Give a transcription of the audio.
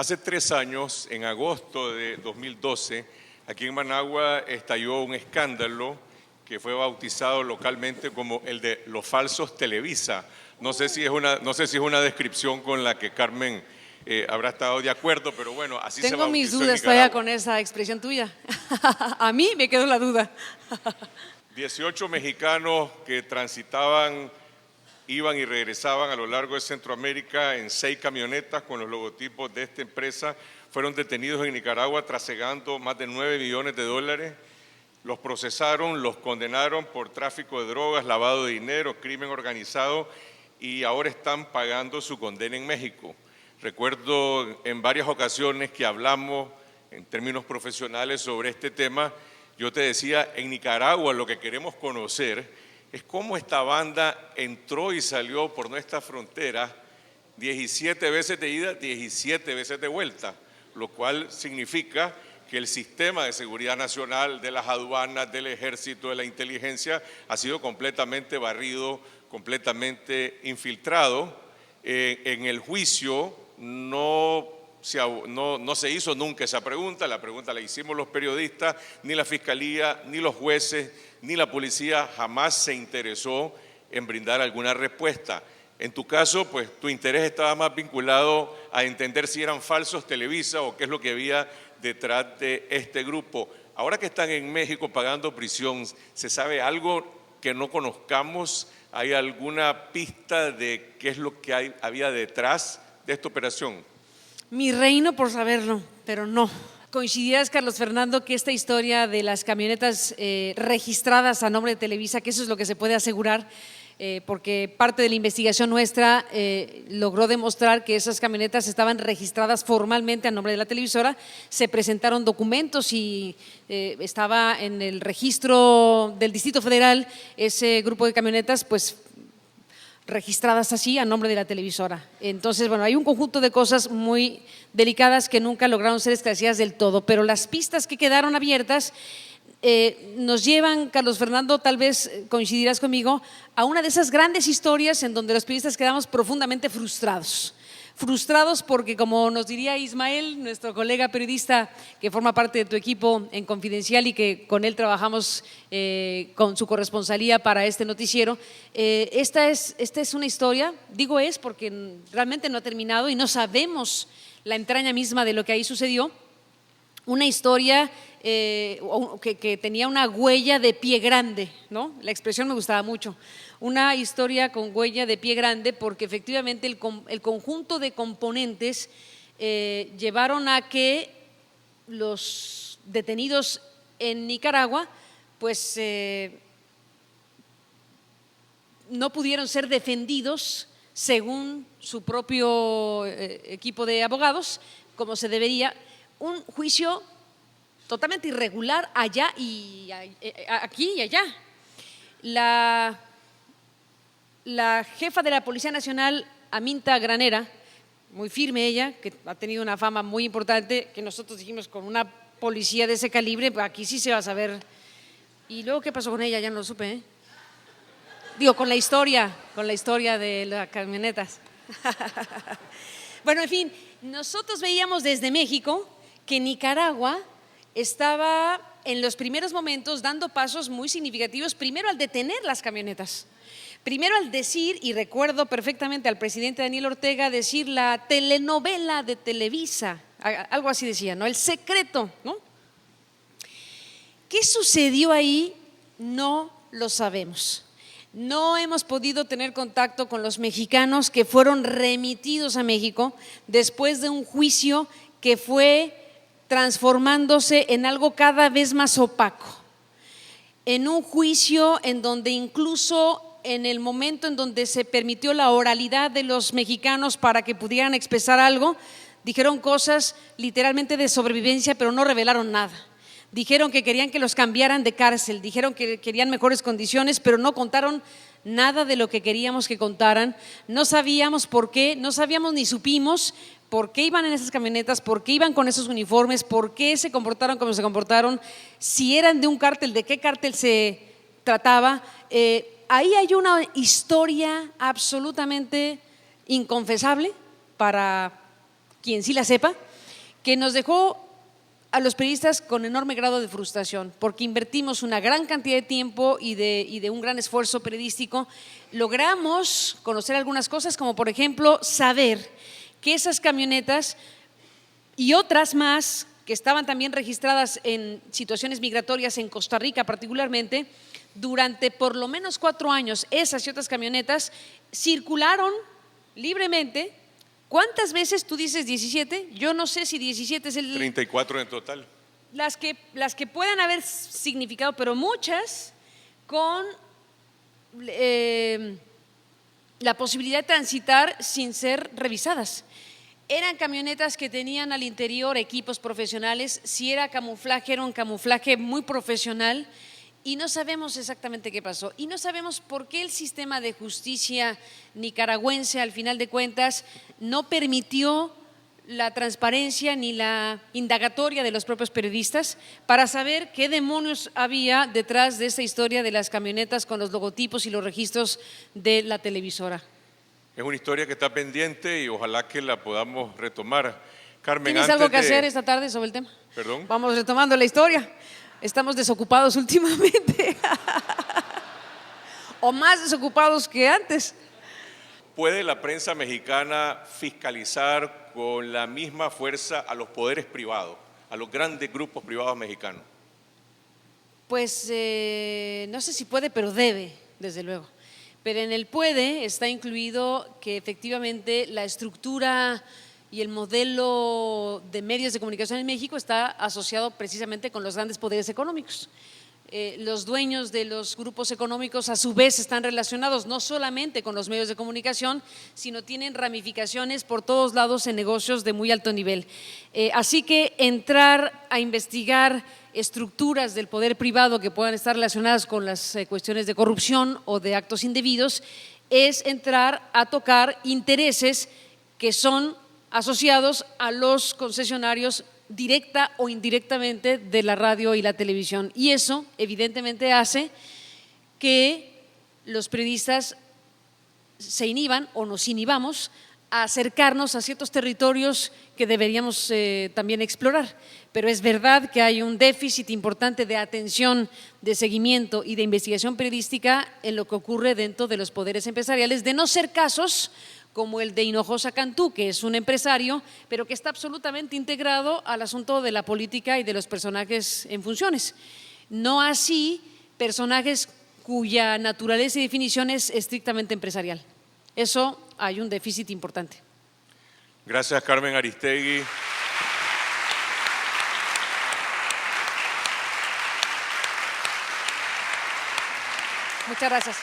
Hace 3 años, en agosto de 2012, aquí en Managua estalló un escándalo que fue bautizado localmente como el de los falsos Televisa. No sé si es una descripción con la que Carmen habrá estado de acuerdo, pero bueno, así se Tengo bautizó mis en dudas Nicaragua. todavía con esa expresión tuya. A mí me quedó la duda. 18 mexicanos que transitaban, iban y regresaban a lo largo de Centroamérica en 6 camionetas con los logotipos de esta empresa fueron detenidos en Nicaragua trasegando más de 9 millones de dólares. Los procesaron, los condenaron por tráfico de drogas, lavado de dinero, crimen organizado y ahora están pagando su condena en México. Recuerdo en varias ocasiones que hablamos en términos profesionales sobre este tema. Yo te decía, en Nicaragua lo que queremos conocer es cómo esta banda entró y salió por nuestra frontera 17 veces de ida, 17 veces de vuelta, lo cual significa que el sistema de seguridad nacional, de las aduanas, del ejército, de la inteligencia, ha sido completamente barrido, completamente infiltrado. En el juicio no se hizo nunca esa pregunta, la pregunta la hicimos los periodistas, ni la fiscalía, ni los jueces, ni la policía jamás se interesó en brindar alguna respuesta. En tu caso, pues tu interés estaba más vinculado a entender si eran falsos Televisa o qué es lo que había detrás de este grupo. Ahora que están en México pagando prisión, ¿se sabe algo que no conozcamos? ¿Hay alguna pista de qué es lo que había detrás de esta operación? Mi reino por saberlo, pero no. ¿Coincidirás, Carlos Fernando, que esta historia de las camionetas registradas a nombre de Televisa, que eso es lo que se puede asegurar, porque parte de la investigación nuestra logró demostrar que esas camionetas estaban registradas formalmente a nombre de la televisora, se presentaron documentos y estaba en el registro del Distrito Federal ese grupo de camionetas, pues registradas así a nombre de la televisora. Entonces, bueno, hay un conjunto de cosas muy delicadas que nunca lograron ser esclarecidas del todo, pero las pistas que quedaron abiertas nos llevan, Carlos Fernando, tal vez coincidirás conmigo, a una de esas grandes historias en donde los periodistas quedamos profundamente frustrados. Frustrados porque, como nos diría Ismael, nuestro colega periodista que forma parte de tu equipo en Confidencial y que con él trabajamos con su corresponsalía para este noticiero, esta es una historia, digo es porque realmente no ha terminado y no sabemos la entraña misma de lo que ahí sucedió, una historia que tenía una huella de pie grande, ¿no? La expresión me gustaba mucho. Una historia con huella de pie grande porque efectivamente el conjunto de componentes llevaron a que los detenidos en Nicaragua pues no pudieron ser defendidos según su propio equipo de abogados como se debería. Un juicio totalmente irregular allá y aquí y allá. La jefa de la Policía Nacional, Aminta Granera, muy firme ella, que ha tenido una fama muy importante, que nosotros dijimos con una policía de ese calibre, aquí sí se va a saber. ¿Y luego qué pasó con ella? Ya no lo supe, ¿eh? Digo, con la historia de las camionetas. Bueno, en fin, nosotros veíamos desde México que Nicaragua estaba en los primeros momentos dando pasos muy significativos, primero al detener las camionetas, primero al decir, y recuerdo perfectamente al presidente Daniel Ortega decir la telenovela de Televisa, algo así decía, ¿no? El secreto, ¿no? ¿Qué sucedió ahí? No lo sabemos. No hemos podido tener contacto con los mexicanos que fueron remitidos a México después de un juicio que fue transformándose en algo cada vez más opaco, en un juicio en donde incluso en el momento en donde se permitió la oralidad de los mexicanos para que pudieran expresar algo, dijeron cosas literalmente de sobrevivencia, pero no revelaron nada. Dijeron que querían que los cambiaran de cárcel, dijeron que querían mejores condiciones, pero no contaron nada de lo que queríamos que contaran. No sabíamos por qué, no sabíamos ni supimos por qué iban en esas camionetas, por qué iban con esos uniformes, por qué se comportaron como se comportaron, si eran de un cártel, de qué cártel se trataba. Ahí hay una historia absolutamente inconfesable para quien sí la sepa, que nos dejó a los periodistas con enorme grado de frustración, porque invertimos una gran cantidad de tiempo y de un gran esfuerzo periodístico. Logramos conocer algunas cosas, como por ejemplo saber que esas camionetas y otras más que estaban también registradas en situaciones migratorias en Costa Rica particularmente, durante por lo menos 4 años, esas y otras camionetas circularon libremente. ¿Cuántas veces? Tú dices 17, yo no sé si 17 es el… 34 en total. Las que puedan haber significado, pero muchas con la posibilidad de transitar sin ser revisadas. Eran camionetas que tenían al interior equipos profesionales, si era camuflaje, era un camuflaje muy profesional y no sabemos exactamente qué pasó. Y no sabemos por qué el sistema de justicia nicaragüense, al final de cuentas, no permitió la transparencia ni la indagatoria de los propios periodistas para saber qué demonios había detrás de esta historia de las camionetas con los logotipos y los registros de la televisora. Es una historia que está pendiente y ojalá que la podamos retomar. Carmen, ¿Tienes algo que hacer esta tarde sobre el tema? ¿Perdón? Vamos retomando la historia. Estamos desocupados últimamente o más desocupados que antes. ¿Puede la prensa mexicana fiscalizar con la misma fuerza a los poderes privados, a los grandes grupos privados mexicanos? Pues no sé si puede, pero debe, desde luego. Pero en el puede está incluido que efectivamente la estructura y el modelo de medios de comunicación en México está asociado precisamente con los grandes poderes económicos. Los dueños de los grupos económicos a su vez están relacionados no solamente con los medios de comunicación, sino tienen ramificaciones por todos lados en negocios de muy alto nivel. Así que entrar a investigar estructuras del poder privado que puedan estar relacionadas con las cuestiones de corrupción o de actos indebidos es entrar a tocar intereses que son asociados a los concesionarios directa o indirectamente de la radio y la televisión. Y eso evidentemente hace que los periodistas se inhiban o nos inhibamos a acercarnos a ciertos territorios que deberíamos también explorar. Pero es verdad que hay un déficit importante de atención, de seguimiento y de investigación periodística en lo que ocurre dentro de los poderes empresariales, de no ser casos como el de Hinojosa Cantú, que es un empresario, pero que está absolutamente integrado al asunto de la política y de los personajes en funciones. No así personajes cuya naturaleza y definición es estrictamente empresarial. Eso hay un déficit importante. Gracias, Carmen Aristegui. Muchas gracias.